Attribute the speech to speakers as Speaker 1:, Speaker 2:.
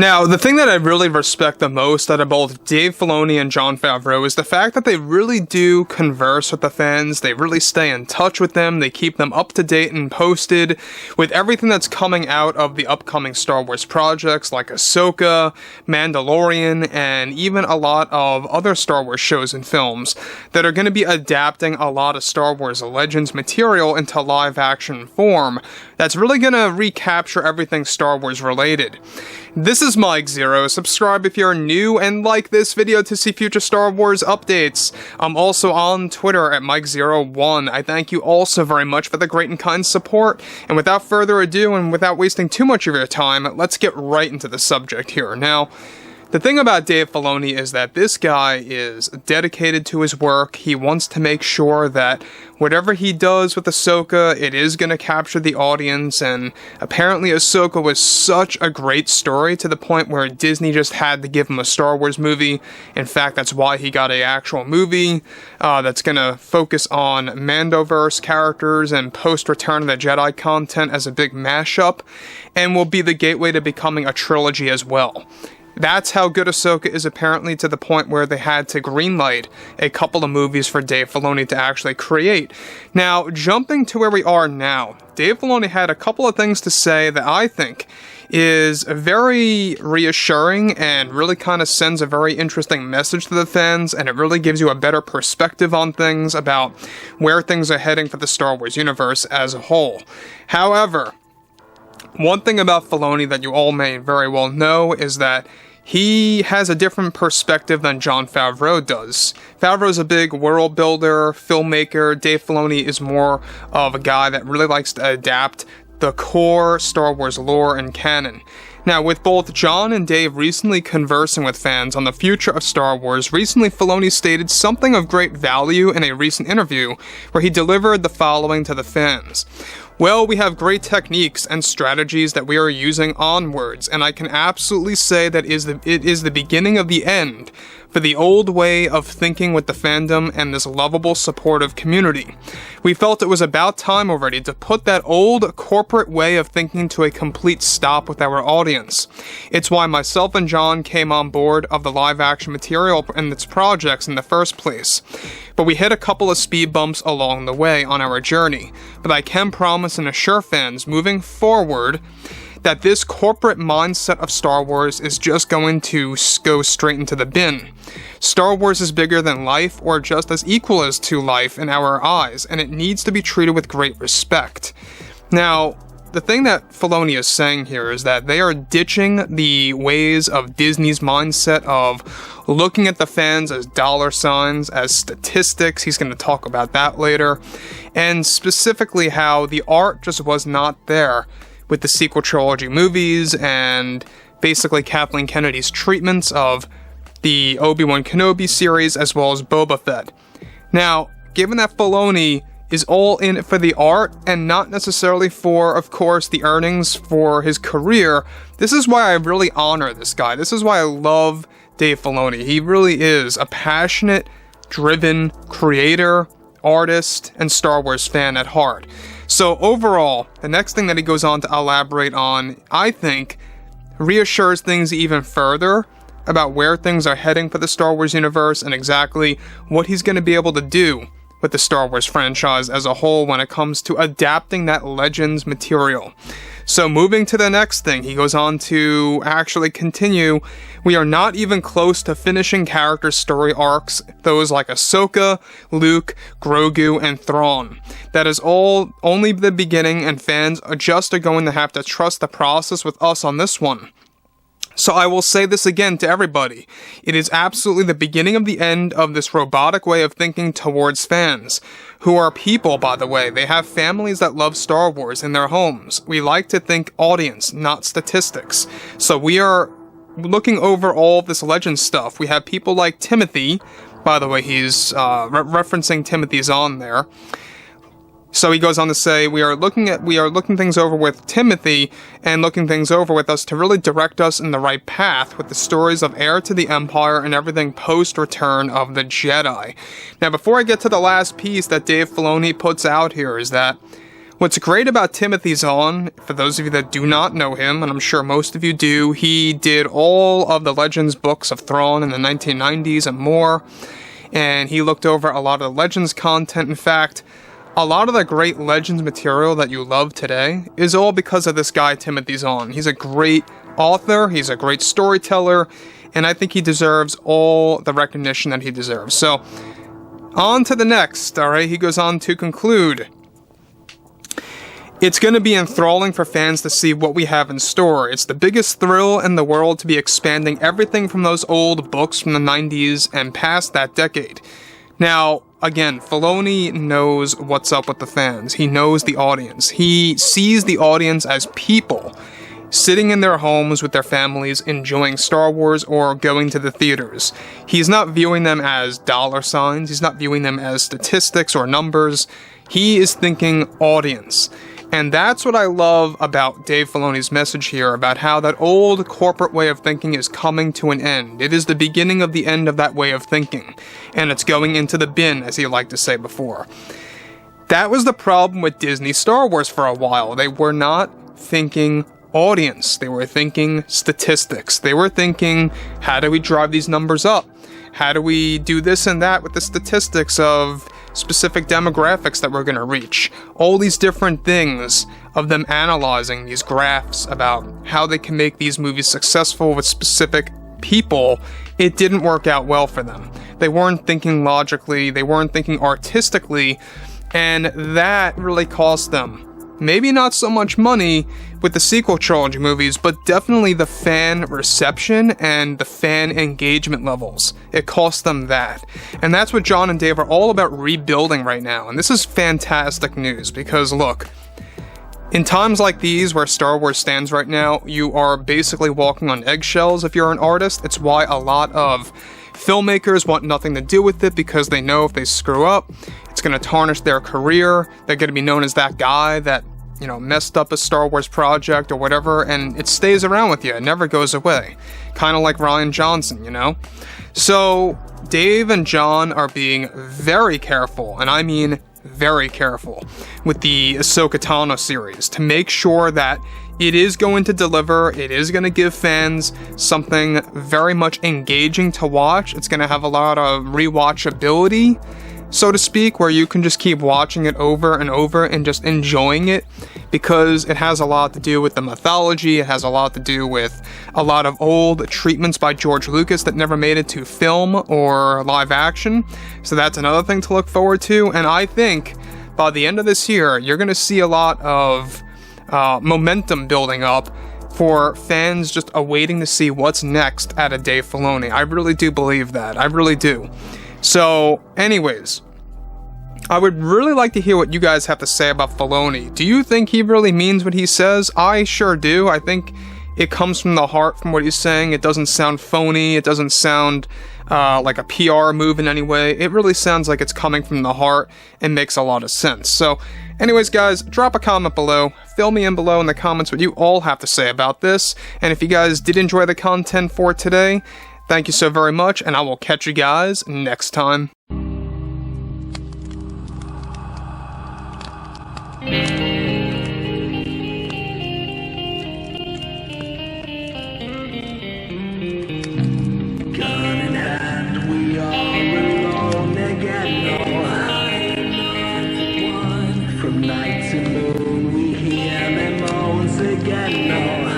Speaker 1: Now, the thing that I really respect the most out of both Dave Filoni and Jon Favreau is the fact that they really do converse with the fans, they really stay in touch with them, they keep them up to date and posted with everything that's coming out of the upcoming Star Wars projects like Ahsoka, Mandalorian, and even a lot of other Star Wars shows and films that are going to be adapting a lot of Star Wars Legends material into live-action form that's really going to recapture everything Star Wars related. This is Mike Zero. Subscribe if you're new and like this video to see future Star Wars updates. I'm also on Twitter at Mike01. I thank you all so very much for the great and kind support. And without further ado and without wasting too much of your time, let's get right into the subject here. Now, the thing about Dave Filoni is that this guy is dedicated to his work. He wants to make sure that whatever he does with Ahsoka, it is going to capture the audience, and apparently Ahsoka was such a great story to the point where Disney just had to give him a Star Wars movie. In fact, that's why he got an actual movie that's going to focus on Mandoverse characters and post-Return of the Jedi content as a big mashup, and will be the gateway to becoming a trilogy as well. That's how good Ahsoka is, apparently, to the point where they had to greenlight a couple of movies for Dave Filoni to actually create. Now, jumping to where we are now, Dave Filoni had a couple of things to say that I think is very reassuring and really kind of sends a very interesting message to the fans, and it really gives you a better perspective on things about where things are heading for the Star Wars universe as a whole. However, one thing about Filoni that you all may very well know is that he has a different perspective than Jon Favreau does. Favreau's a big world builder, filmmaker. Dave Filoni is more of a guy that really likes to adapt the core Star Wars lore and canon. Now, with both Jon and Dave recently conversing with fans on the future of Star Wars, recently Filoni stated something of great value in a recent interview where he delivered the following to the fans. Well, we have great techniques and strategies that we are using onwards, and I can absolutely say that it is the beginning of the end for the old way of thinking with the fandom and this lovable, supportive community. We felt it was about time already to put that old corporate way of thinking to a complete stop with our audience. It's why myself and Jon came on board of the live-action material and its projects in the first place. But we hit a couple of speed bumps along the way on our journey. But I can promise and assure fans moving forward that this corporate mindset of Star Wars is just going to go straight into the bin. Star Wars is bigger than life, or just as equal as to life in our eyes, and it needs to be treated with great respect. Now, the thing that Filoni is saying here is that they are ditching the ways of Disney's mindset of looking at the fans as dollar signs, as statistics. He's going to talk about that later. And specifically how the art just was not there with the sequel trilogy movies and basically Kathleen Kennedy's treatments of the Obi-Wan Kenobi series as well as Boba Fett. Now, given that Filoni is all in it for the art and not necessarily for, of course, the earnings for his career, this is why I really honor this guy. This is why I love Dave Filoni. He really is a passionate, driven creator, artist, and Star Wars fan at heart. So overall, the next thing that he goes on to elaborate on, I think, reassures things even further about where things are heading for the Star Wars universe and exactly what he's going to be able to do with the Star Wars franchise as a whole when it comes to adapting that Legends material. So moving to the next thing, he goes on to actually continue. We are not even close to finishing character story arcs, those like Ahsoka, Luke, Grogu, and Thrawn. That is all only the beginning, and fans are going to have to trust the process with us on this one. So I will say this again to everybody. It is absolutely the beginning of the end of this robotic way of thinking towards fans, who are people, by the way. They have families that love Star Wars in their homes. We like to think audience, not statistics. So we are looking over all of this Legend stuff. We have people like Timothy. By the way, he's referencing Timothy's on there. So he goes on to say, we are looking things over with Timothy and looking things over with us to really direct us in the right path with the stories of Heir to the Empire and everything post-Return of the Jedi. Now, before I get to the last piece that Dave Filoni puts out here is that What's great about Timothy Zahn, for those of you that do not know him, and I'm sure most of you do, he did all of the Legends books of Thrawn in the 1990s and more, and he looked over a lot of the Legends content. In fact, a lot of the great Legends material that you love today is all because of this guy, Timothy Zahn. He's a great author, he's a great storyteller, and I think he deserves all the recognition that he deserves. So, on to the next, alright? He goes on to conclude. It's going to be enthralling for fans to see what we have in store. It's the biggest thrill in the world to be expanding everything from those old books from the 90s and past that decade. Now, again, Filoni knows what's up with the fans. He knows the audience. He sees the audience as people sitting in their homes with their families enjoying Star Wars or going to the theaters. He's not viewing them as dollar signs. He's not viewing them as statistics or numbers. He is thinking audience. And that's what I love about Dave Filoni's message here, about how that old corporate way of thinking is coming to an end. It is the beginning of the end of that way of thinking, and it's going into the bin, as he liked to say before. That was the problem with Disney Star Wars for a while. They were not thinking audience. They were thinking statistics. They were thinking, how do we drive these numbers up? How do we do this and that with the statistics of specific demographics that we're going to reach? All these different things of them analyzing these graphs about how they can make these movies successful with specific people. It didn't work out well for them. They weren't thinking logically, they weren't thinking artistically, and that really cost them. Maybe not so much money with the sequel trilogy movies, but definitely the fan reception and the fan engagement levels. It cost them that. And that's what John and Dave are all about rebuilding right now. And this is fantastic news because, look, in times like these where Star Wars stands right now, you are basically walking on eggshells if you're an artist. It's why a lot of filmmakers want nothing to do with it, because they know if they screw up, it's going to tarnish their career. They're going to be known as that guy that, you know, messed up a Star Wars project or whatever, and it stays around with you. It never goes away. Kind of like Rian Johnson, you know? So, Dave and John are being very careful, and I mean very careful, with the Ahsoka Tano series to make sure that it is going to deliver, it is going to give fans something very much engaging to watch. It's going to have a lot of rewatchability, so to speak, where you can just keep watching it over and over and just enjoying it, because it has a lot to do with the mythology, it has a lot to do with a lot of old treatments by George Lucas that never made it to film or live action. So that's another thing to look forward to, and I think by the end of this year, you're going to see a lot of momentum building up for fans just awaiting to see what's next out of Dave Filoni. I really do believe that. I really do. So, anyways, I would really like to hear what you guys have to say about Filoni. Do you think he really means what he says? I sure do. I think it comes from the heart from what he's saying. It doesn't sound phony. It doesn't sound like a PR move in any way. It really sounds like it's coming from the heart and makes a lot of sense. So, anyways, guys, drop a comment below. Fill me in below in the comments what you all have to say about this. And if you guys did enjoy the content for today, thank you so very much, and I will catch you guys next time.
Speaker 2: From night to moon, we hear them moans again. No.